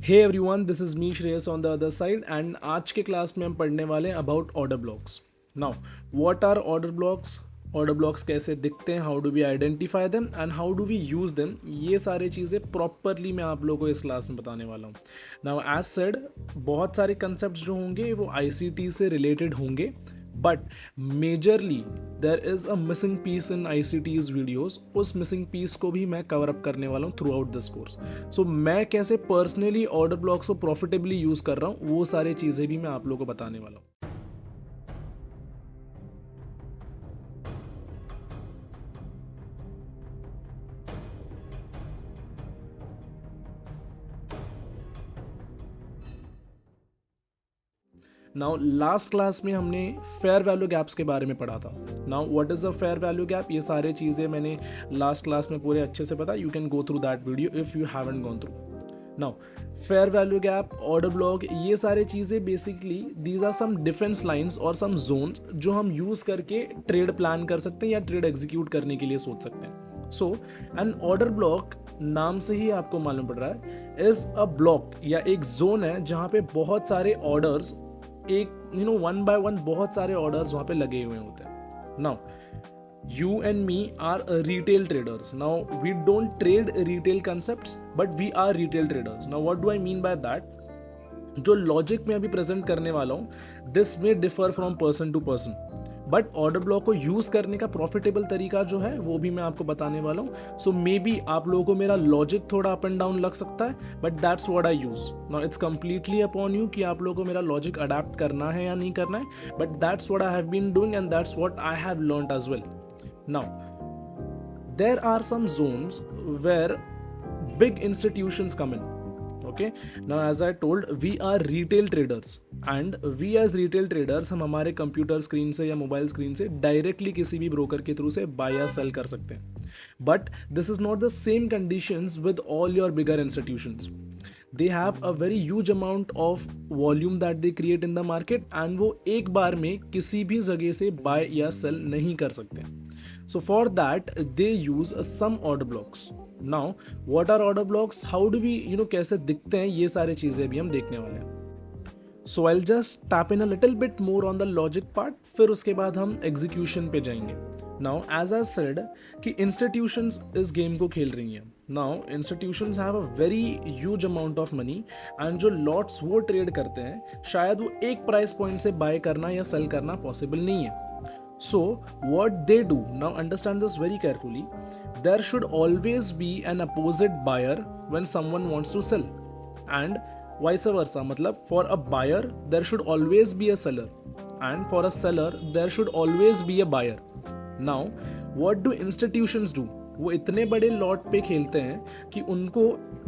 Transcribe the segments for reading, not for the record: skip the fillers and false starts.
Hey everyone, this is me Shreyas on the other side and आज के class में हम पढ़ने वाले हैं about order blocks. Now what are order blocks, order blocks कैसे दिखते हैं, how do we identify them and how do we use them, ये सारी चीज़ें प्रॉपरली मैं आप लोगों को इस क्लास में बताने वाला हूँ. नाउ एज सेड, बहुत सारे कंसेप्ट जो होंगे वो आईसीटी से रिलेटेड होंगे, but majorly there is a missing piece in ICT's videos. उस मिसिंग पीस को भी मैं कवर अप करने वाला हूँ throughout this course. So मैं कैसे पर्सनली ऑर्डर ब्लॉक्स को प्रॉफिटेबली यूज़ कर रहा हूँ, वो सारी चीज़ें भी मैं आप लोगों को बताने वाला हूँ. नाउ लास्ट क्लास में हमने फेयर वैल्यू गैप्स के बारे में पढ़ा था. Now what is a fair value gap, ये सारे चीज़ें मैंने लास्ट क्लास में पूरे अच्छे से पता. You can go through that video if you haven't gone through. Now fair value gap, order block, ये सारे चीज़ें basically these are some difference lines और सम जोन्स जो हम यूज़ करके ट्रेड प्लान कर सकते हैं या ट्रेड एग्जीक्यूट करने के लिए सोच सकते हैं. सो एन ऑर्डर ब्लॉक, नाम से ही आपको मालूम पड़ रहा है, इज़ अ ब्लॉक या एक जोन है जहाँ पे बहुत सारे ऑर्डर्स, एक वन बाय वन बहुत सारे ऑर्डर्स वहाँ पे लगे हुए होते हैं. Now you and me are retail traders. Now we don't trade retail concepts, but we are retail traders. Now what do I mean by that? जो लॉजिक में अभी प्रेजेंट करने वाला हूँ, this may differ from person to person, but order block को use करने का profitable तरीका जो है वो भी मैं आपको बताने वाला हूँ. सो मे बी आप लोगों को मेरा लॉजिक थोड़ा अप एंड डाउन लग सकता है, but that's what I use. Now it's completely upon you कि आप लोगों को मेरा लॉजिक अडेप्ट करना है या नहीं करना है, but that's what I have been doing and that's what I have learned as well. Now, there are some zones where big institutions come in. Okay. Now, as I told, we are retail traders, and we as retail traders हम हमारे computer screen से या mobile screen से directly किसी भी broker के through से bye या सेल कर सकते हैं. But this is not the same conditions with all your bigger institutions. They have a very huge amount of volume that they create in the market, and वो एक बार में किसी भी जगह से बाय या सेल नहीं कर सकते. So for that they use some order blocks. Now what are order blocks? How do we कैसे दिखते हैं, ये सारी चीज़ें भी हम देखने वाले हैं. So I'll just tap in a little bit more on the logic part, फिर उसके बाद हम execution पे जाएंगे. Now as I said कि institutions इस गेम को खेल रही हैं. Now institutions have a very huge amount of money, and जो lots वो ट्रेड करते हैं, शायद वो एक प्राइस पॉइंट से बाय करना या सेल करना पॉसिबल नहीं है. So what they do, now understand this very carefully, there should always be an opposite buyer when someone wants to sell, and vice versa. मतलब for a buyer there should always be a seller, and for a seller there should always be a buyer. Now what do institutions do? वो इतने बड़े lot पे खेलते हैं कि उनको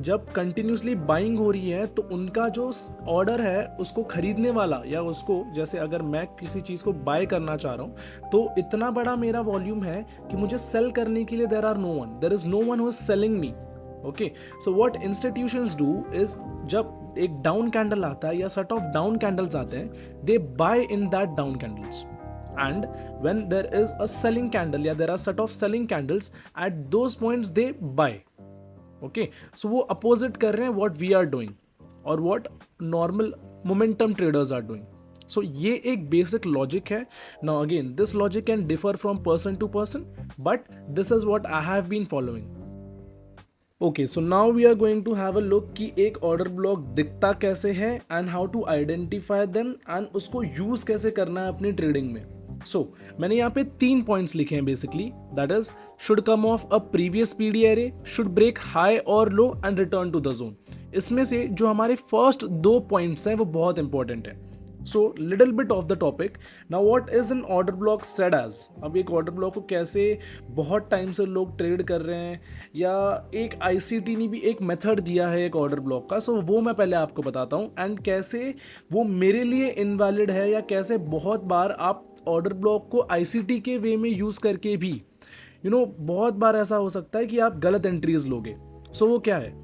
जब कंटिन्यूसली बाइंग हो रही है तो उनका जो ऑर्डर है उसको खरीदने वाला, या उसको, जैसे अगर मैं किसी चीज़ को बाय करना चाह रहा हूँ तो इतना बड़ा मेरा वॉल्यूम है कि मुझे सेल करने के लिए there is no one who is selling me. Okay, so what institutions do is, जब एक डाउन कैंडल आता है या सेट ऑफ डाउन कैंडल्स आते हैं, they buy in that down candles. And when there is a selling candle, yeah, there are set of selling candles, at those points they buy. Okay, so वो opposite कर रहे हैं what we are doing और what normal momentum traders are doing. So ये एक basic logic है. Now again, this logic can differ from person to person, but this is what I have been following. Okay, so now we are going to have a look कि एक order block दिखता कैसे है and how to identify them and उसको use कैसे करना है अपनी ट्रेडिंग में. सो मैंने यहाँ पे 3 पॉइंट्स लिखे हैं basically, that is should come of a previous PD array, should break high और low and return to the zone. इसमें से जो हमारे फर्स्ट 2 पॉइंट्स हैं वो बहुत इंपॉर्टेंट है. So little bit off the topic. Now what is an order block said as. अब एक ऑर्डर ब्लॉक को कैसे बहुत टाइम से लोग ट्रेड कर रहे हैं, या एक ICT ने भी एक मेथड दिया है एक ऑर्डर ब्लॉक का, सो वो मैं पहले आपको बताता हूँ, एंड कैसे वो मेरे लिए इनवैलिड है, या कैसे बहुत बार आप ऑर्डर ब्लॉक को ICT के वे में यूज़ करके भी बहुत बार ऐसा हो सकता है कि आप गलत एंट्रीज लोगे. सो वो क्या है,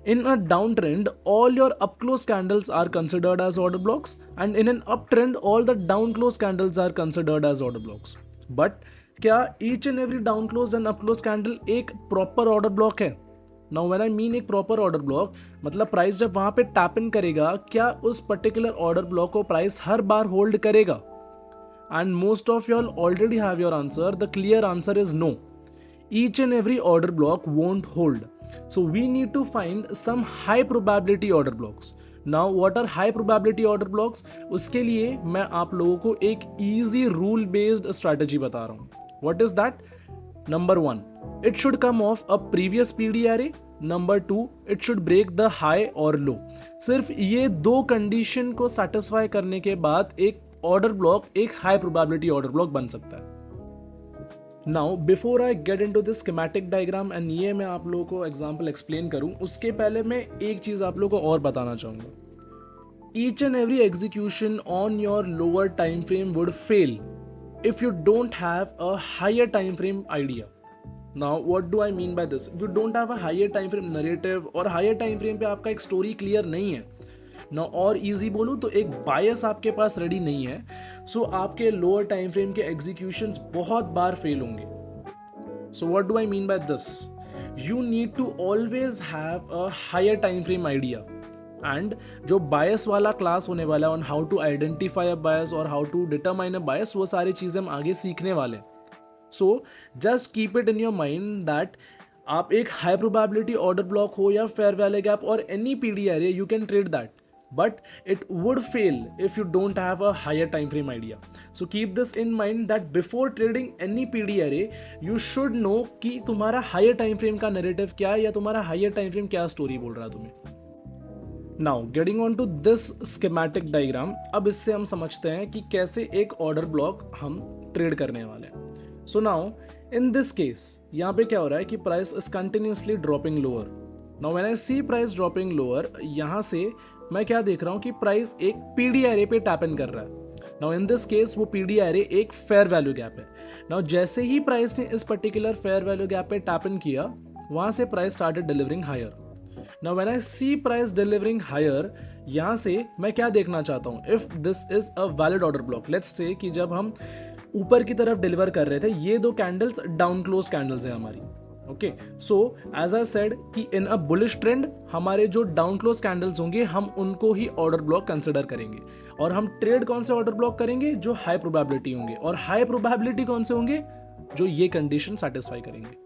in a downtrend all your up close candles are considered as order blocks, and in an uptrend all the down close candles are considered as order blocks. But क्या each and every down close and up close candle एक proper order block है? Now when I mean एक proper order block, मतलब price जब वहाँ पे tap इन करेगा, क्या उस पर्टिकुलर ऑर्डर ब्लॉक को प्राइस हर बार होल्ड करेगा? And most of y'all already have your answer. The clear answer is no. Each and every order block won't hold. So we need to find some high probability order blocks. Now what are high probability order blocks? उसके लिए मैं आप लोगों को एक easy rule based strategy बता रहा हूँ. What is that? Number 1, it should come off a previous PD array. Number 2, it should break the high or low. सिर्फ ये दो कंडीशन को सेटिस्फाई करने के बाद एक ऑर्डर ब्लॉक एक हाई प्रोबेबिलिटी ऑर्डर ब्लॉक बन सकता है। Now before I get into this schematic diagram and ये मैं आप लोगों को एग्जांपल एक्सप्लेन करूं, उसके पहले मैं एक चीज आप लोगों को और बताना चाहूंगा। Each and every execution on your lower time frame would fail if you don't have a higher time frame idea. Now what do I mean by this? If you don't have a higher time frame narrative और higher time frame पे आपका एक story clear नहीं है ना, और easy बोलूँ तो एक बायस आपके पास रेडी नहीं है, सो आपके लोअर टाइम फ्रेम के एग्जीक्यूशंस बहुत बार फेल होंगे। So what do I mean by this? You need to always have a higher time frame idea, and जो बायस वाला क्लास होने वाला है on how to identify a bias और how to determine a bias, वो सारी चीज़ें हम आगे सीखने वाले हैं। So just keep it in your mind that आप एक हाई प्रोबेबिलिटी ऑर्डर ब्लॉक हो या फेयर वैल्यू गैप और any PD array, you can trade that, but it would fail if you don't have a higher time frame idea. So keep this in mind that before trading any PD array you should know कि तुम्हारा higher time frame का narrative क्या है या तुम्हारा higher time frame क्या story बोल रहा है तुम्हें। Now getting on to this schematic diagram, अब इससे हम समझते हैं कि कैसे एक order block हम trade करने वाले हैं। So now in this case यहाँ पे क्या हो रहा है कि price is continuously dropping lower. Now when I see price dropping lower, यहाँ से मैं क्या देख रहा हूँ कि प्राइस एक पीडी एरे पे टैप इन कर रहा है। नाउ इन दिस केस वो पीडी एरे एक फेयर वैल्यू गैप है। नाउ जैसे ही प्राइस ने इस पर्टिकुलर फेयर वैल्यू गैप पे टैप इन किया, वहाँ से price started delivering higher. Now when I see price delivering higher, यहाँ से मैं क्या देखना चाहता हूँ, if this is a valid order block, let's say कि जब हम ऊपर की तरफ डिलीवर कर रहे थे, ये दो कैंडल्स डाउन क्लोज कैंडल्स हैं हमारी। Okay, so as I said कि इन अ बुलिश ट्रेंड हमारे जो डाउन क्लोज कैंडल्स होंगे हम उनको ही ऑर्डर ब्लॉक कंसिडर करेंगे, और हम ट्रेड कौन से ऑर्डर ब्लॉक करेंगे? जो हाई प्रोबेबिलिटी होंगे, और हाई प्रोबेबिलिटी कौन से होंगे? जो ये कंडीशन सेटिस्फाई करेंगे।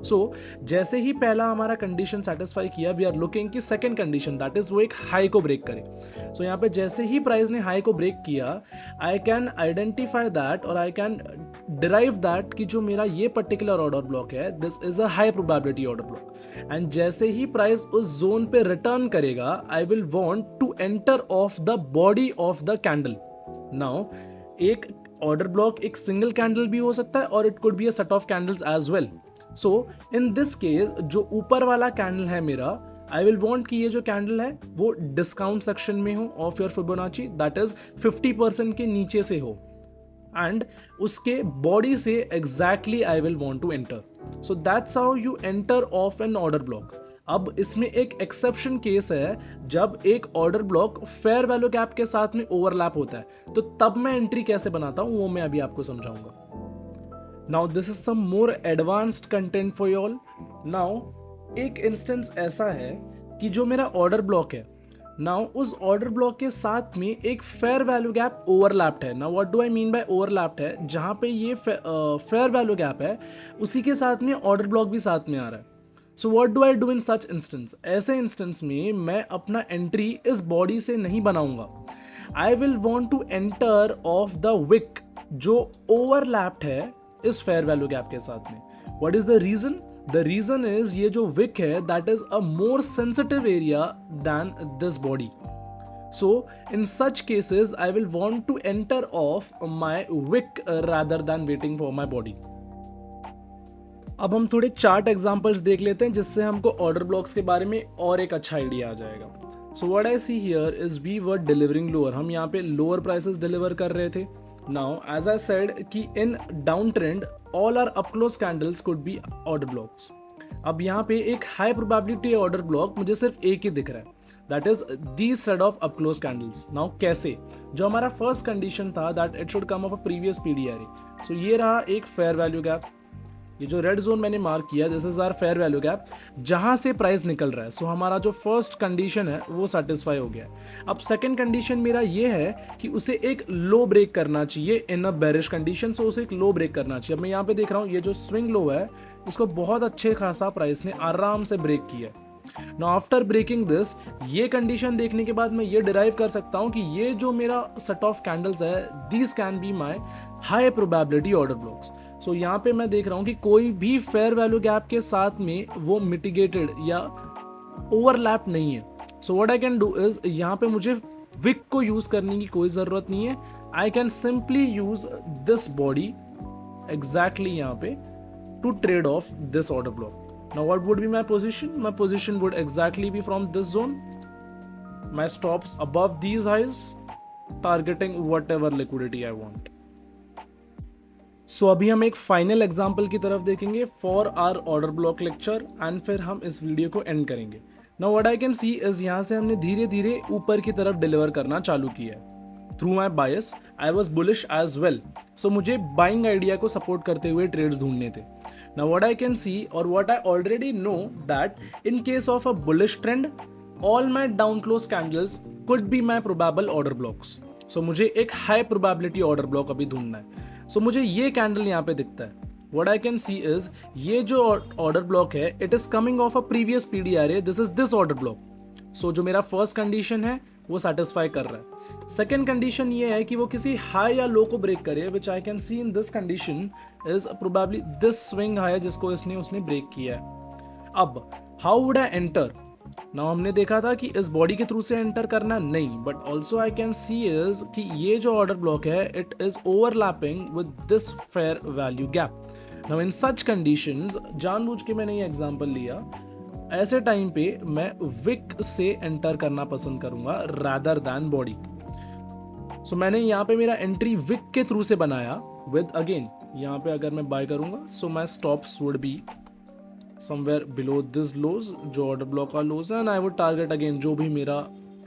सो जैसे ही पहला हमारा कंडीशन सेटिस्फाई किया, वी आर लुकिंग कि सेकंड कंडीशन दैट इज वो एक हाई को ब्रेक करे। सो यहाँ पे जैसे ही प्राइस ने हाई को ब्रेक किया, आई कैन आइडेंटिफाई दैट और आई कैन डिराइव दैट कि जो मेरा ये पर्टिकुलर ऑर्डर ब्लॉक है, this is a high probability order block, and जैसे ही प्राइस उस जोन पे रिटर्न करेगा, I will want to enter off the body of the candle. Now एक ऑर्डर ब्लॉक एक सिंगल कैंडल भी हो सकता है और it could be a set of candles as well. So in this case जो ऊपर वाला कैंडल है मेरा, आई विल वॉन्ट कि ये जो कैंडल है वो डिस्काउंट सेक्शन में हो of your Fibonacci, that is 50% के नीचे से हो, एंड उसके बॉडी से exactly I will want to enter. So that's how you enter off an order block. अब इसमें एक एक्सेप्शन केस है, जब एक order block fair value gap के साथ में ओवरलैप होता है, तो तब मैं एंट्री कैसे बनाता हूँ वो मैं अभी आपको समझाऊंगा। Now this is some more advanced content for you all. Now एक इंस्टेंस ऐसा है कि जो मेरा ऑर्डर ब्लॉक है, नाउ उस ऑर्डर ब्लॉक के साथ में एक फेयर वैल्यू गैप ओवरलैप्ड है। Now what do I mean bye overlapped है? जहाँ पे ये फेयर वैल्यू गैप है, उसी के साथ में ऑर्डर ब्लॉक भी साथ में आ रहा है। So what do I do in such instance? ऐसे इंस्टेंस में मैं अपना एंट्री इस बॉडी से नहीं बनाऊंगा। I will want to enter off the wick जो ओवरलैप्ड है इस फेयर वैल्यू गैप के साथ में। What is the reason? The reason is ये जो wick है that is a more sensitive area than this body. So in such cases I will want to enter off my wick rather than waiting for my body. अब हम थोड़े chart examples देख लेते हैं जिससे हमको ऑर्डर ब्लॉक्स के बारे में और एक अच्छा आइडिया आ जाएगा। So what I see here is we were delivering lower. हम यहाँ पे लोअर प्राइसेस डिलीवर कर रहे थे। Now, as I said कि in downtrend all our up close candles could be order blocks. अब यहाँ पे एक high probability order block मुझे सिर्फ एक ही दिख रहा है, that is these set of up close candles. Now कैसे? जो हमारा first condition था that it should come of a previous PD array. So ये रहा एक fair value gap, ये जो रेड जोन मैंने मार्क किया, this is our fair value gap, जहां से प्राइस निकल रहा है। सो हमारा जो फर्स्ट कंडीशन है वो सेटिस्फाई हो गया है। अब सेकंड कंडीशन मेरा ये है कि उसे एक लो ब्रेक करना चाहिए इन अ बेरिश कंडीशन। सो उसे एक लो ब्रेक करना चाहिए। अब मैं यहाँ पे देख रहा हूँ ये जो स्विंग लो है इसको बहुत अच्छे खासा प्राइस ने आराम से ब्रेक किया है। नाउ आफ्टर ब्रेकिंग दिस, ये कंडीशन देखने के बाद मैं ये डिराइव कर सकता हूँ कि ये जो मेरा सेट ऑफ कैंडल्स है, these can be my high probability order blocks. So यहाँ पे मैं देख रहा हूँ कि कोई भी फेयर वैल्यू गैप के साथ में वो मिटिगेटेड या ओवरलैप नहीं है। So what I can do is, यहाँ पे मुझे विक को यूज करने की कोई जरूरत नहीं है। I can simply use this body exactly यहाँ पे to trade off this order block. Now what would be my position? My position would exactly be from this zone. My stops above these highs, targeting whatever liquidity I want. So अभी हम एक final example की तरफ देखेंगे for our order block lecture and फिर हम इस video को एंड करेंगे। Now what I can see is यहाँ से हमने धीरे धीरे ऊपर की तरफ डिलीवर करना चालू किया है। Through my bias I was bullish as well. So मुझे बाइंग आइडिया को सपोर्ट करते हुए ट्रेड्स ढूंढने थे। Now what I can see or what I already know that in case of a bullish trend, all my down close candles could be my probable order blocks. So मुझे एक high probability order block अभी ढूंढना है। So मुझे ये candle यहाँ पे दिखता है। What I can see is ये जो order block है, it is coming off a previous PD area. This is this order block. So जो मेरा फर्स्ट कंडीशन है वो सेटिस्फाई कर रहा है। सेकेंड कंडीशन ये है कि वो किसी हाई या लो को ब्रेक करे, which I can see in this condition is probably this swing high जिसको उसने ब्रेक किया है। अब how would I enter? Now हमने देखा था कि इस बॉडी के थ्रू से एंटर करना नहीं, but also I can C is कि ये जो ऑर्डर ब्लॉक है it is overlapping with this fair value gap. Now in such conditions, जानबूझ के मैंने ये एग्जांपल लिया, ऐसे टाइम पे मैं विक से एंटर करना पसंद करूंगा रादर दैन बॉडी। सो मैंने यहाँ पे मेरा एंट्री विक के थ्रू से बनाया विद अगेन यहाँ पे अगर मैं बाय करूंगा so my stops would be somewhere below this lows जो ऑर्डर ब्लॉक का लोज है, and I would target again जो भी मेरा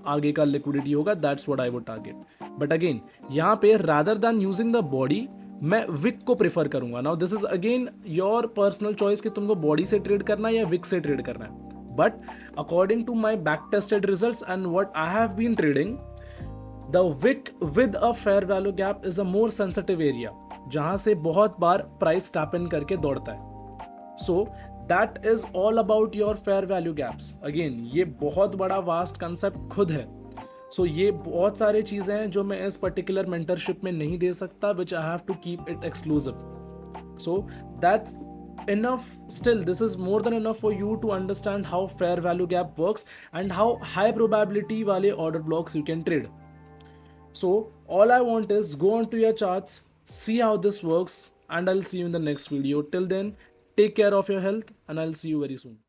आगे का लिक्विडिटी होगा, that's what I would target. But again यहाँ पे rather than using the body मैं विक को प्रेफर करूंगा। Now this is again your personal choice कि तुमको बॉडी से ट्रेड करना है या विक से ट्रेड करना है। But according to my backtested results and what I have been trading, the wick with a fair value gap is a more sensitive area जहां से बहुत बार प्राइस टैप इन करके दौड़ता है। So that is all about your fair value gaps. Again ये बहुत बड़ा vast concept खुद है। सो ये बहुत सारे चीज़ें हैं जो मैं इस पर्टिकुलर मेंटरशिप में नहीं दे सकता, which I have to keep it exclusive. So that's enough. Still, this is more than enough for you to understand how fair value gap works and how high probability wale order blocks you can trade. So all I want is go on to your charts, see how this works, and I'll see you in the next video. Till then, take care of your health and I'll see you very soon.